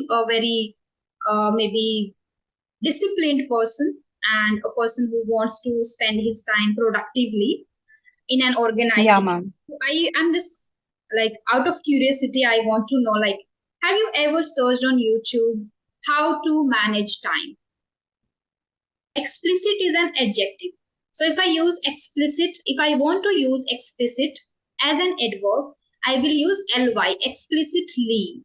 a very maybe disciplined person and a person who wants to spend his time productively in an organized Yeah, way. ma'am. So I am just like out of curiosity, I want to know like, have you ever searched on YouTube how to manage time? Explicit is an adjective. So if I want to use explicit as an adverb, I will use ly, explicitly.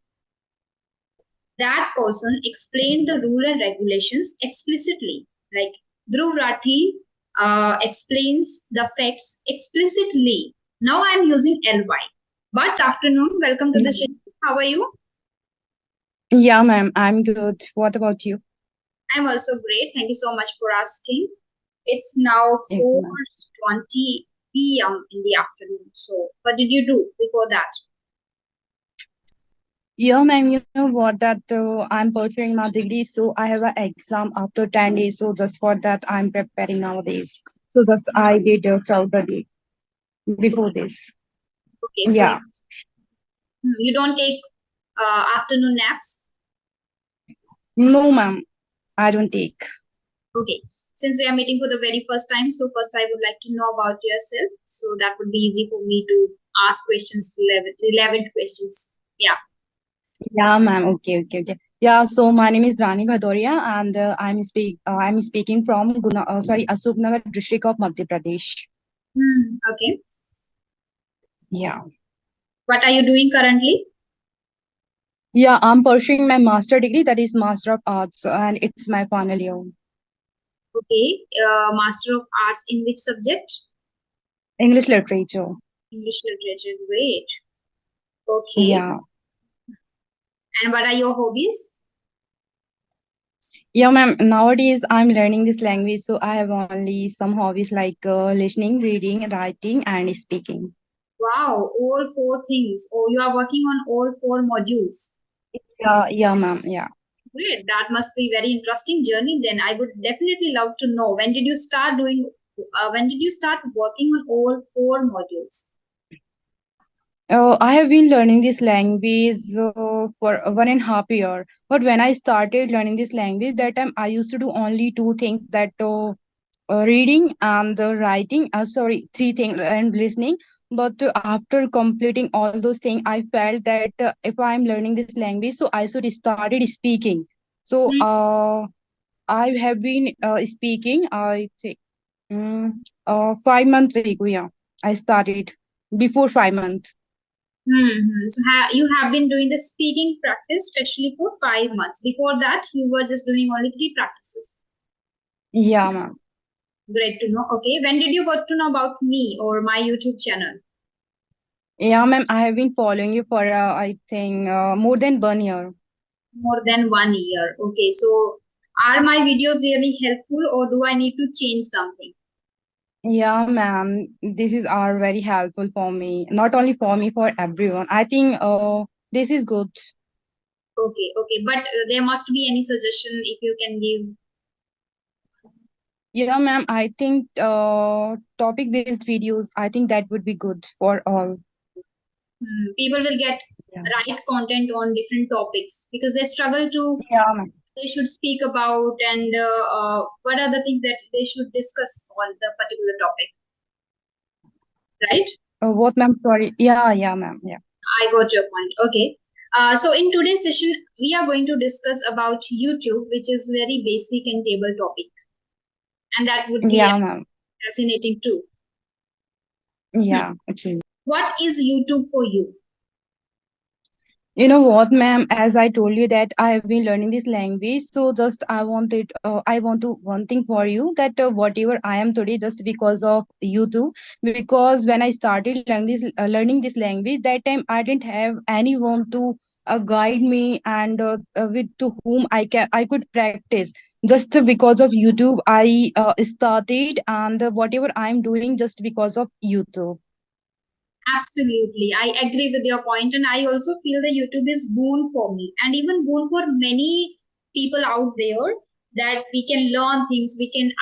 That person explained the rule and regulations explicitly. Like Dhruv Rathi explains the facts explicitly. Now I'm using ly. But afternoon, welcome to the show. How are you? Yeah, ma'am. I'm good. What about you? I'm also great. Thank you so much for asking. It's now Yes, ma'am. 4:20 p.m. in the afternoon. So, what did you do before that? Yeah, ma'am. You know what? That I'm pursuing my degree, so I have an exam after 10 days. So just for that, I'm preparing nowadays. So just I did throughout the day before Okay, this. okay. So Yeah. you don't take afternoon naps. No, ma'am. I don't take. Okay. Since we are meeting for the very first time, so first I would like to know about yourself. So that would be easy for me to ask questions, relevant questions. Yeah. Yeah, ma'am. Okay, okay, okay. Yeah. So my name is Rani Bhadoria, and I'm speaking from Asuknagar district of Madhya Pradesh. Okay. Yeah. What are you doing currently? Yeah, I'm pursuing my master degree, that is Master of Arts, and it's my final year. Okay. Master of Arts in which subject? English literature. English literature. Great. Okay. Yeah. And what are your hobbies? Yeah, ma'am. Nowadays, I'm learning this language, so I have only some hobbies like listening, reading, writing, and speaking. Wow, all four things. Oh, you are working on all four modules. Yeah, yeah, ma'am. Yeah. Great. That must be very interesting journey then. I would definitely love to know when did you start working on all four modules? I have been learning this language for 1.5 years. But when I started learning this language, that time I used to do only two things, that reading and the writing, sorry, three things, and listening. But after completing all those things, I felt that if I'm learning this language, so I should started speaking. So Hmm. I have been speaking, I think, 5 months ago. Yeah, I started before 5 months. So you have been doing the speaking practice especially for 5 months. Before that, you were just doing only three practices. Yeah, ma'am. Great to know. Okay, when did you got to know about me or my YouTube channel? Yeah, ma'am. I have been following you for I think more than 1 year. More than 1 year. Okay, so are my videos really helpful or do I need to change something? Yeah, ma'am. This is are very helpful for me. Not only for me, for everyone. I think this is good. Okay, okay, but there must be any suggestion if you can give. Yeah, ma'am. I think topic based videos, I think that would be good for all. People will get Yeah. right content on different topics because they struggle to Yeah, ma'am. they should speak about and what are the things that they should discuss on the particular topic, right? What, ma'am? Sorry. Yeah, yeah, ma'am. Yeah. I got your point. Okay. So in today's session, we are going to discuss about YouTube, which is very basic and table topic, and that would be Yeah, ma'am. fascinating too. Hmm. Yeah. Okay. What is YouTube for you? You know what, ma'am? As I told you that I have been learning this language, so just I want to one thing for you, that whatever I am today, just because of you too. Because when I started learning this language, that time I didn't have anyone to guide me, and with to whom I could practice. Just because of YouTube, I started, and whatever I am doing, just because of YouTube. Absolutely. I agree with your point, and I also feel that YouTube is boon for me and even boon for many people out there that we can learn things.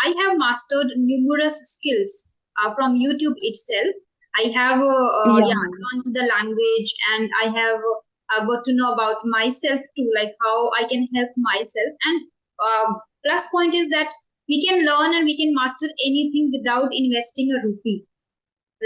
I have mastered numerous skills from YouTube itself. I have, Yeah, yeah, ma'am. learned the language and I have got to know about myself too, like how I can help myself. And plus point is that we can learn and we can master anything without investing a rupee,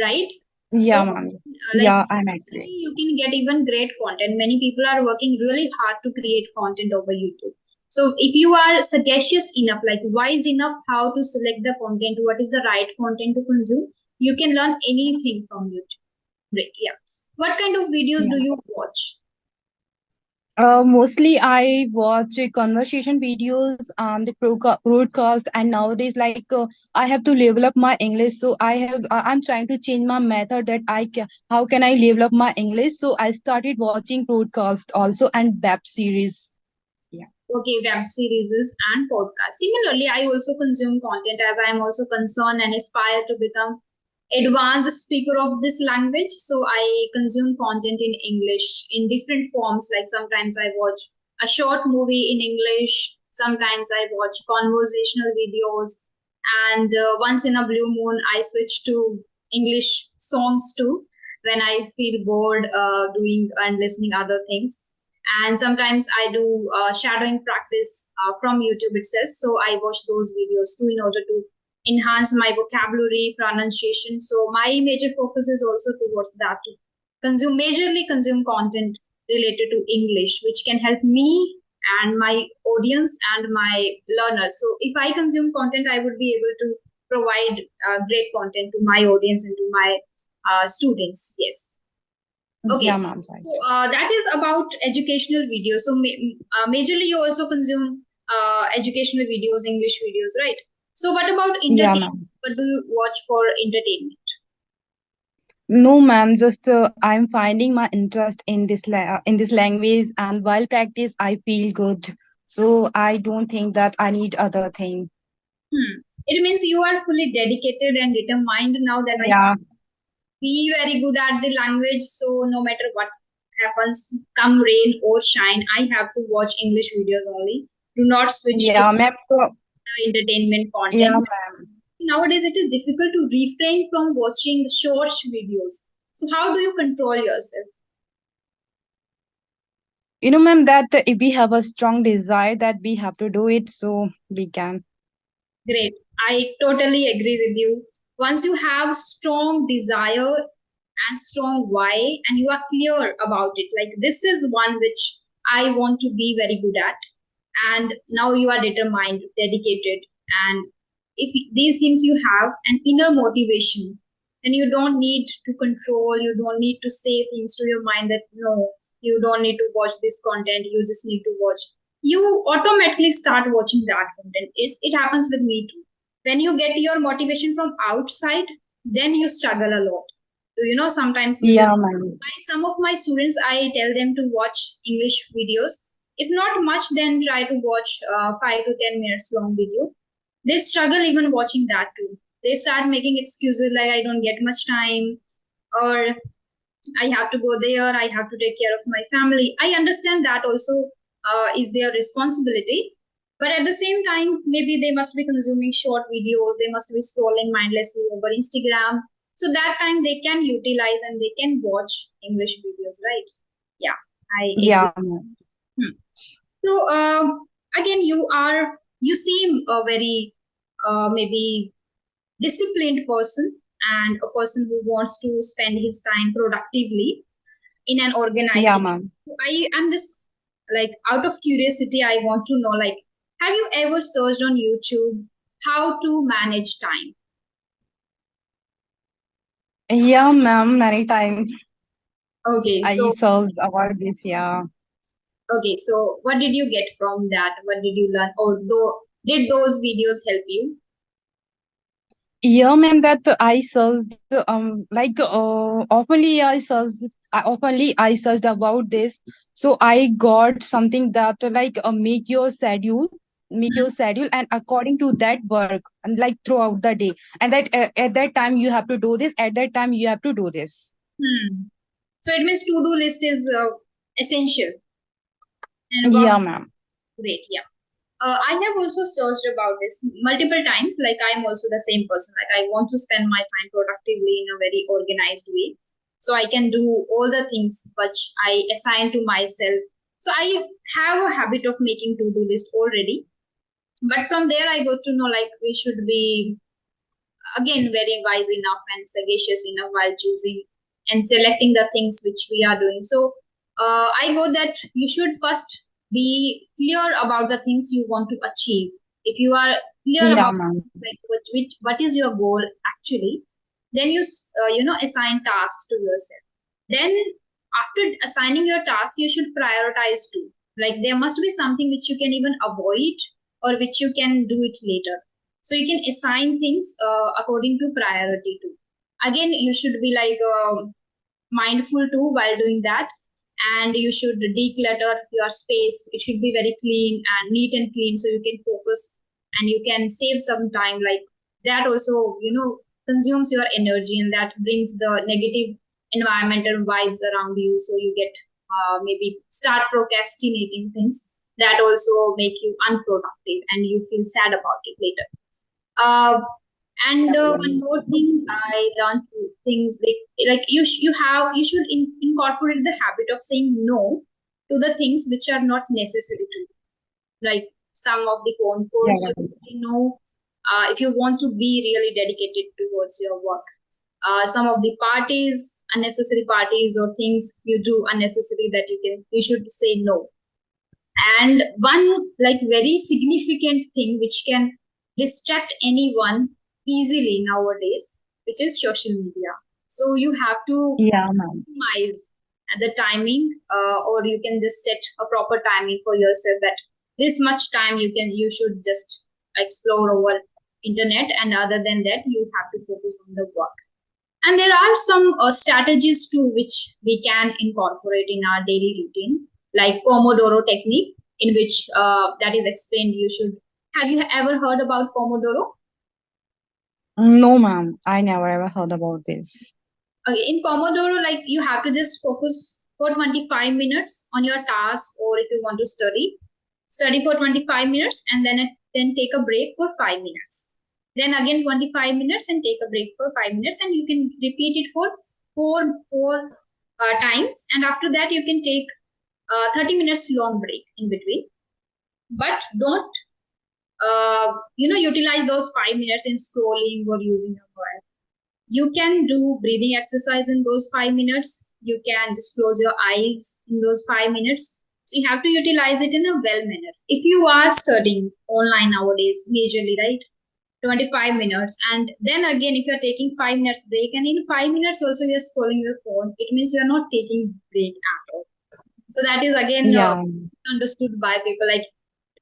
right? So, Yeah, ma'am. like Yeah, I'm agree. you can get even great content. Many people are working really hard to create content over YouTube. So, if you are sagacious enough, like wise enough, how to select the content, what is the right content to consume, you can learn anything from YouTube. Great, yeah. What kind of videos do Yeah. you watch? Mostly I watch conversation videos, the broadcast, and nowadays, like I have to level up my English, so I'm trying to change my method that how can I level up my English? So I started watching broadcast also and web series. Yeah. Okay, web series and podcasts. Similarly, I also consume content as I am also concerned and aspire to become advanced speaker of this language. So I consume content in English in different forms. Like sometimes I watch a short movie in English. Sometimes I watch conversational videos, and once in a blue moon, I switch to English songs too when I feel bored doing and listening other things. And sometimes I do shadowing practice from YouTube itself. So I watch those videos too in order to enhance my vocabulary, pronunciation. So my major focus is also towards that, to majorly consume content related to English, which can help me and my audience and my learners. So if I consume content, I would be able to provide great content to my audience and to my students. Yes. Yeah, Okay. ma'am. So Right. that is about educational videos. So majorly you also consume educational videos, English videos, right? So what about Yeah, entertainment? ma'am. What do you watch for entertainment? No, ma'am. Just I'm finding my interest in in this language, and while practice, I feel good. So I don't think that I need other thing. It means you are fully dedicated and determined now that I Yeah. be very good at the language. So no matter what happens, come rain or shine, I have to watch English videos only. Do not switch to Yeah, ma'am. entertainment Yeah, content. ma'am. Nowadays it is difficult to refrain from watching short videos. So how do you control yourself? Ma'am, that if we have a strong desire that we have to do it, so we can. Great. I totally agree with you. Once you have strong desire and strong why, and you are clear about it, like this is one which I want to be very good at, and now you are determined, dedicated, and if these things you have an inner motivation, then you don't need to control, you don't need to say things to your mind that no, you don't need to watch this content, you just need to watch, you automatically start watching that content. It happens with me too. When you get your motivation from outside, then you struggle a lot. So, sometimes you Yeah, just, ma'am. some of my students, I tell them to watch English videos. If not much, then try to watch 5 to 10 minutes long video. They struggle even watching that too. They start making excuses like I don't get much time, or I have to go there, I have to take care of my family. I understand that also is their responsibility, but at the same time maybe they must be consuming short videos, they must be scrolling mindlessly over Instagram. So that time they can utilize and they can watch English videos, right? Yeah, I agree. Yeah, ma'am. Hmm. So again, you seem a very maybe disciplined person and a person who wants to spend his time productively in an organized Yeah, way. ma'am. So I am just like out of curiosity, I want to know, like, have you ever searched on YouTube how to manage time? Yeah, ma'am. Many times Okay, I so searched about this. Yeah. what did you get from that? What did you learn? Or though did those videos help you? Yeah, ma'am. That I searched like oftenly I searched about this. So I got something that like make your schedule, and according to that work, and like throughout the day, and that at that time you have to do this. At that time you have to do this. Hmm. So it means to-do list is essential and Yeah, works ma'am. great. Yeah. I have also searched about this multiple times. Like I'm also the same person. Like I want to spend my time productively in a very organized way. so I can do all the things which I assign to myself. So I have a habit of making to-do list already, but from there I got to know like we should be again very wise enough and sagacious enough while choosing and selecting the things which we are doing. So I go that you should first be clear about the things you want to achieve. If you are clear Yeah, about ma'am. like what is your goal actually, then assign tasks to yourself. Then after assigning your task, you should prioritize too. Like there must be something which you can even avoid or which you can do it later. So you can assign things according to priority too. Again, you should be like mindful too while doing that, and you should declutter your space. It should be very clean and neat and clean so you can focus and you can save some time. Like that also consumes your energy, and that brings the negative environmental vibes around you, so you get maybe start procrastinating things that also make you unproductive and you feel sad about it later. uh, and one more thing I learned, things like you should incorporate the habit of saying no to the things which are not necessary to you. Like some of the phone calls you Yeah. say no if you want to be really dedicated towards your work. Some of the parties, unnecessary parties or things you do unnecessary, that you should say no. And one like very significant thing which can distract anyone easily nowadays, which is social media. So you have to Yeah, ma'am. optimize the timing, or you can just set a proper timing for yourself that this much time you should just explore over internet, and other than that you have to focus on the work. And there are some strategies too which we can incorporate in our daily routine, like Pomodoro technique, in which that is explained. You should have you ever heard about Pomodoro? No, ma'am. I never ever heard about this. Okay, in Pomodoro, like you have to just focus for 25 minutes on your task, or if you want to study for 25 minutes, and then take a break for 5 minutes. Then again 25 minutes and take a break for 5 minutes, and you can repeat it for four times, and after that you can take 30 minutes long break in between. But don't utilize those 5 minutes in scrolling or using your mobile. You can do breathing exercise in those 5 minutes. You can just close your eyes in those 5 minutes. So you have to utilize it in a well manner. If you are studying online nowadays, majorly, right? 25 minutes. And then again, if you're taking 5 minutes break, and in 5 minutes also you're scrolling your phone, it means you're not taking break at all. So that is again Yeah. understood by people. Like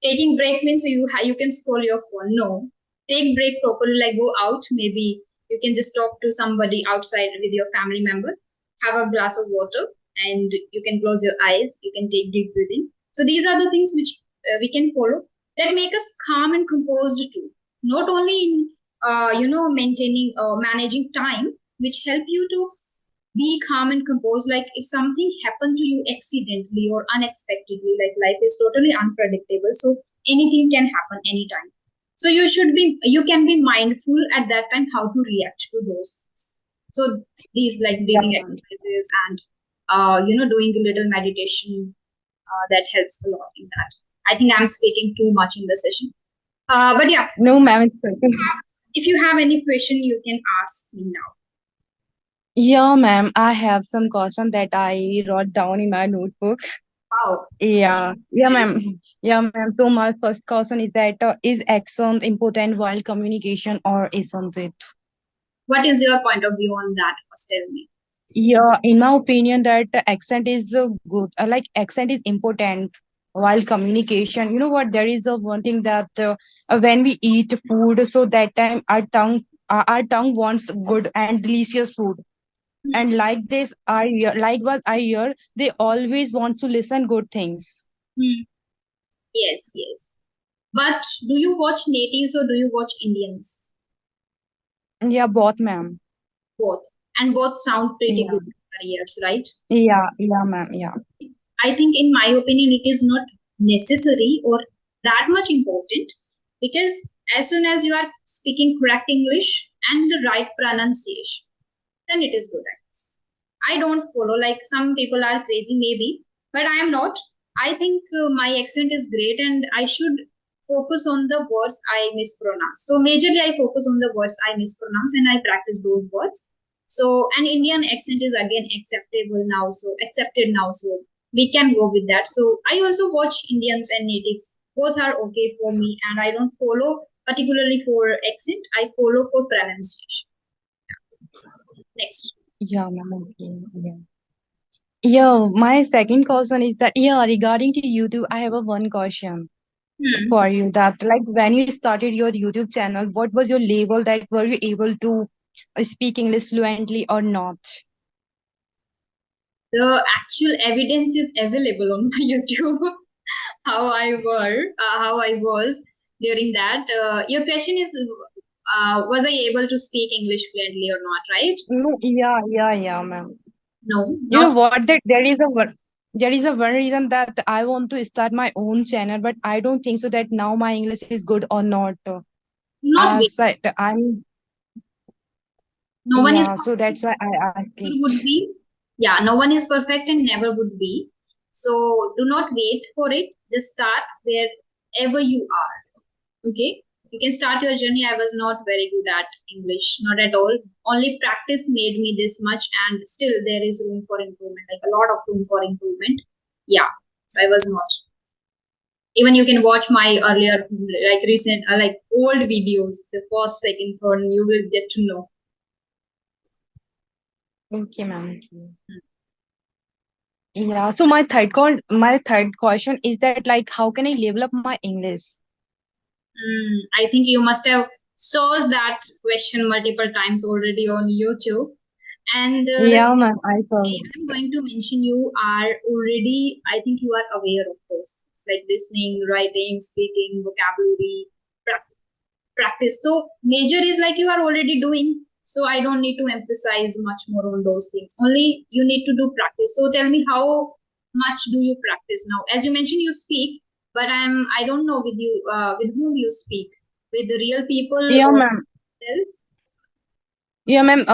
taking break means you can scroll your phone. No, take break properly. Like go out. Maybe you can just talk to somebody outside with your family member. Have a glass of water, and you can close your eyes. You can take deep breathing. So these are the things which we can follow that make us calm and composed too. Not only in maintaining managing time, which help you to be calm and composed. Like if something happened to you accidentally or unexpectedly, like life is totally unpredictable, so anything can happen anytime. So you can be mindful at that time how to react to those things. So these like Yeah, breathing ma'am. exercises and doing a little meditation, that helps a lot in that. I think I'm speaking too much in the session, but yeah, No, ma'am. It's okay. if you have any question you can ask me now. Yeah, ma'am. I have some question that I wrote down in my notebook. Wow. Yeah, yeah, ma'am. Yeah, ma'am. So my first question is that is accent important while communication or isn't it? What is your point of view on that? First tell me. Yeah, in my opinion, that accent is good. Like accent is important while communication. You know what? There is a one thing that when we eat food, so that time our tongue wants good and delicious food. Hmm. And like this, I hear, like what I hear, they always want to listen good things. Hmm. Yes, yes. But do you watch natives or do you watch Indians? Yeah, both, ma'am. Both. And both sound pretty Yeah, good careers, right? yeah, yeah, ma'am. Yeah. I think, in my opinion, it is not necessary or that much important, because as soon as you are speaking correct English and the right pronunciation, then it is good, I guess. I don't follow. Like some people are crazy, maybe, but I am not. I think my accent is great, and I should focus on the words I mispronounce. So majorly, I focus on the words I mispronounce, and I practice those words. So an Indian accent is again acceptable now. So accepted now. So we can go with that. So I also watch Indians and natives. Both are okay for me, and I don't follow particularly for accent. I follow for pronunciation. Next. Yeah, ma'am. Okay. Yeah. Yeah, my second question is that, yeah, regarding to YouTube, I have a one question Hmm. for you that like when you started your YouTube channel, what was your level that were you able to speak English fluently or not? The actual evidence is available on my YouTube. How I was during that. Your question is, was I able to speak English fluently or not? Right? No, yeah, ma'am. No, You know not. what? That there is a one reason that I want to start my own channel, but I don't think so that now my English is good or not. Not way. As I, I'm No one is yeah, so perfect. that's why I ask Never it. would be. Yeah, no one is perfect and never would be. So do not wait for it. Just start wherever you are. Okay, you can start your journey. I was not very good at English, not at all. Only practice made me this much, and still there is room for improvement, like a lot of room for improvement. Yeah, so I was not. Even you can watch my earlier, like recent, like old videos, the first, second, third, and you will get to know. Okay, ma'am. Yeah. So my third question is that like how can I level up my English? I think you must have searched that question multiple times already on YouTube. And the Yeah, thing ma'am. I saw. I'm going to mention you are already, I think you are aware of those things like listening, writing, speaking, vocabulary, practice. So, major is like you are already doing. So, I don't need to emphasize much more on those things. Only you need to do practice. So, tell me how much do you practice now? As you mentioned, you speak, but I don't know with you, with whom you speak, with the real people Yeah, or ma'am. self. Yeah, ma'am.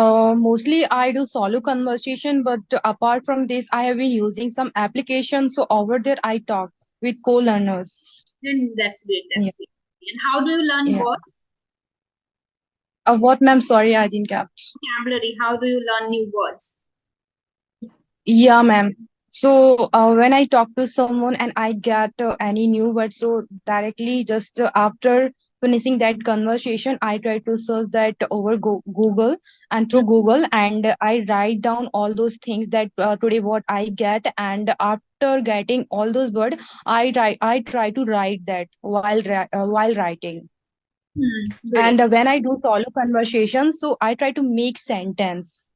Mostly I do solo conversation, but apart from this, I have been using some applications. So over there, I talk with co-learners. Then that's great. Yeah, That's great. And how do you learn yeah. words? What, ma'am? Sorry, I didn't catch. Vocabulary. How do you learn new words? Yeah, ma'am. So when I talk to someone and I get any new word, so directly just after finishing that conversation, I try to search that over Google and through Google, and I write down all those things that today what I get, and after getting all those words, I try to write that while writing. Good. And when I do solo conversations, so I try to make sentence.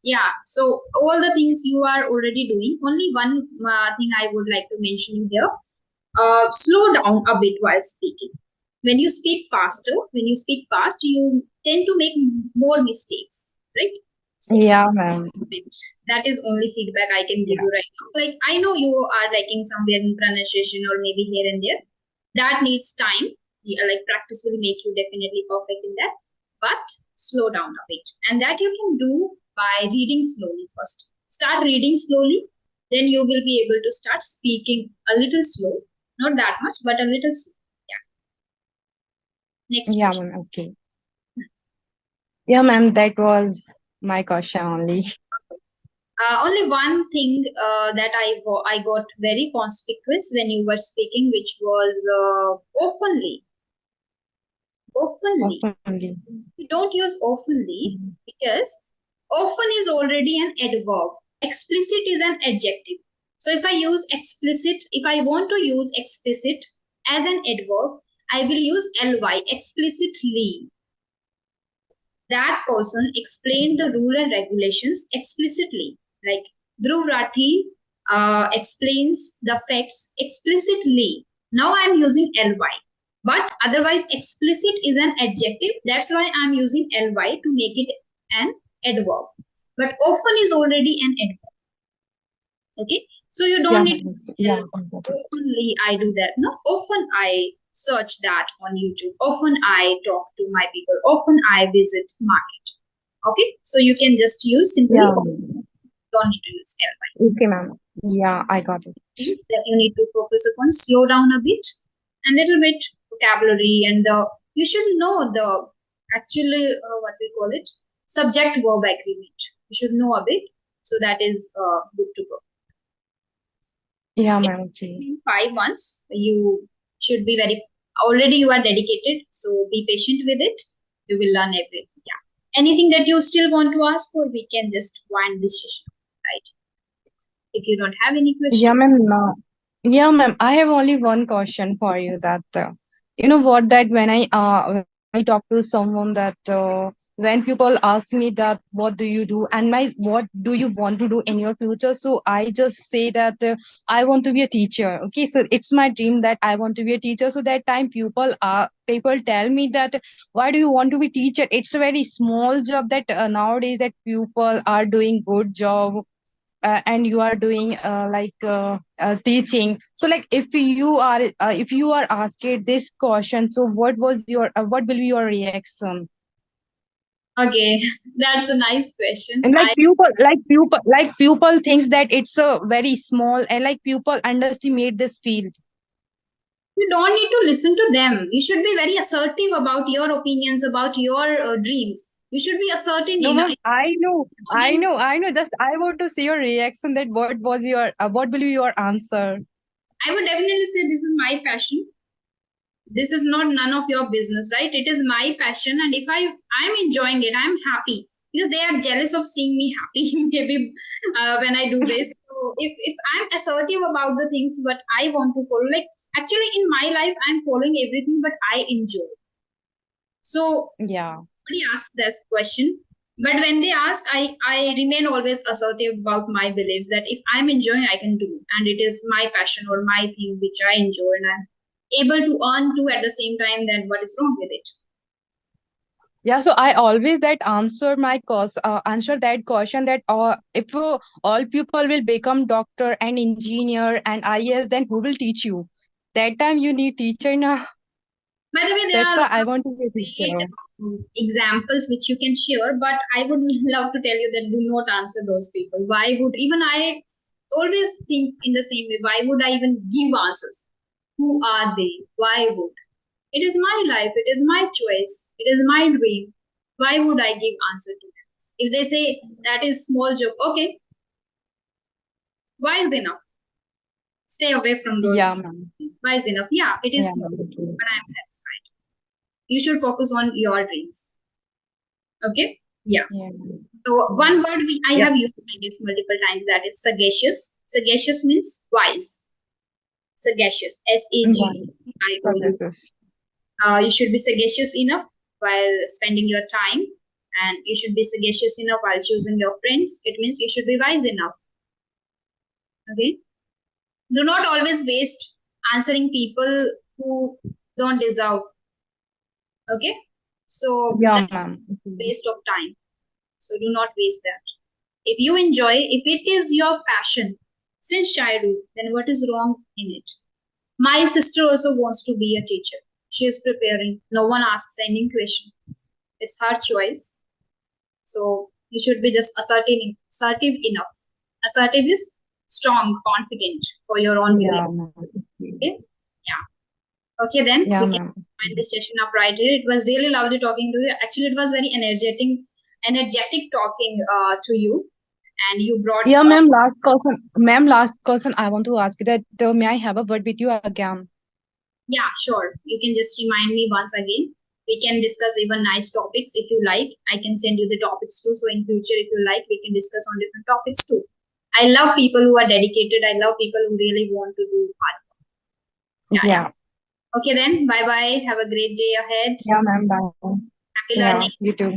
Yeah. So all the things you are already doing. Only one thing I would like to mention here. Slow down a bit while speaking. When you speak fast, you tend to make more mistakes, right? So Yeah, slow ma'am. down a bit. That is only feedback I can give Yeah, you right now. Like I know you are lacking somewhere in pronunciation or maybe here and there. That needs time. Yeah, like practice will make you definitely perfect in that. But slow down a bit, and that you can do by reading slowly first. Start reading slowly, then you will be able to start speaking a little slow, not that much, but a little slow. Yeah. Next yeah, question. ma'am. Okay. Yeah, ma'am, that was my question only. Only one thing that I got very conspicuous when you were speaking, which was oftenly. Oftenly. Only. We don't use oftenly because often is already an adverb. Explicit is an adjective. So if I want to use explicit as an adverb, I will use ly, explicitly. That person explained the rule and regulations explicitly. Like Dhruv Rathi explains the facts explicitly. Now I am using ly. But otherwise, explicit is an adjective. That's why I'm using ly to make it an adverb. But often is already an adverb. Okay. So you don't Yeah, need to ma'am. tell Yeah, I got it. oftenly I do that. No, often I search that on YouTube. Often I talk to my people. Often I visit market. Okay. So you can just use simply Yeah, often. Don't need to use ly. Okay, ma'am. Yeah, I got it. Things that you need to focus upon, slow down a bit, and little bit vocabulary, and the you should know the actually what we call it, subject verb agreement. You should know a bit, so that is good to go. Yeah, ma'am. Okay. In 5 months, you should be very already you are dedicated. So be patient with it. You will learn everything. Yeah. Anything that you still want to ask, or we can just wind this session, right? If you don't have any Yeah, question. ma'am. No. Yeah, ma'am. I have only one question for you. That you know what? That when I talk to someone that when people ask me that what do you do and my what do you want to do in your future, so I just say that I want to be a teacher. Okay, so it's my dream that I want to be a teacher. So that time people tell me that why do you want to be teacher? It's a very small job that nowadays that people are doing good job and you are doing teaching. So like if you are asked this question, so what will be your reaction? Okay, that's a nice question. And I like people thinks that it's a very small and like people underestimate this field. You don't need to listen to them. You should be very assertive about your opinions, about your dreams. You should be assertive No, enough. ma'am, I Then know, I know. Just I want to see your reaction. That what will be your answer? I would definitely say this is my passion. This is not none of your business, right? It is my passion, and if I'm enjoying it, I'm happy because they are jealous of seeing me happy. Maybe when I do this. So if I'm assertive about the things what I want to follow, like actually in my life, I'm following everything, but I enjoy. So Yeah, nobody asks this question. But when they ask, I remain always assertive about my beliefs that if I'm enjoying, I can do. And it is my passion or my thing which I enjoy and I'm able to earn too at the same time, then what is wrong with it? yeah. So I always that answer that question that if all people will become doctor and engineer and IAS, then who will teach you? That time you need teacher now. By the way, there That's are a why lot I of want to be a great teacher. examples which you can share, but I would love to tell you that do not answer those people. Why would even I always think in the same way? Why would I even give answers? Who are they? Why would? It is my life. It is my choice. It is my dream. Why would I give answer to them? If they say that is small joke, okay, why is enough? Stay away from those. Yeah, ma'am. Why is enough? Yeah, it is Yeah, small, ma'am. Okay. but I am satisfied. You should focus on your dreams. Okay? Yeah. Yeah, ma'am. So Yeah. one word I Yeah. have used I guess multiple times, that is sagacious. Sagacious means wise. Sagacious. Right. Got SAGIOU. this. You should be sagacious enough while spending your time, and you should be sagacious enough while choosing your friends. It means you should be wise enough. Okay? Do not always waste answering people who don't deserve. Okay? So Yeah, that is ma'am. Okay. waste of time. So do not waste that. If you enjoy, if it is your passion since childhood, then what is wrong in it? My sister also wants to be a teacher. She is preparing. No one asks any question. It's her choice. So you should be just assertive enough. Assertive is strong, confident for your own Yeah, beliefs. ma'am. Okay. Okay? Yeah. Okay, then Yeah, we can ma'am. wind this session up right here. It was really lovely talking to you. Actually, it was very energetic talking to you, and you brought Yeah, ma'am. Last question. Ma'am, last question. I want to ask you that may I have a word with you again? yeah, sure. You can just remind me once again. We can discuss even nice topics if you like. I can send you the topics too. So in future, if you like, we can discuss on different topics too. I love people who are dedicated. I love people who really want to do hard. Yeah, yeah. Yeah. Okay then. Bye bye. Have a great day ahead. Yeah, ma'am. Bye. Happy Yeah, learning. you too.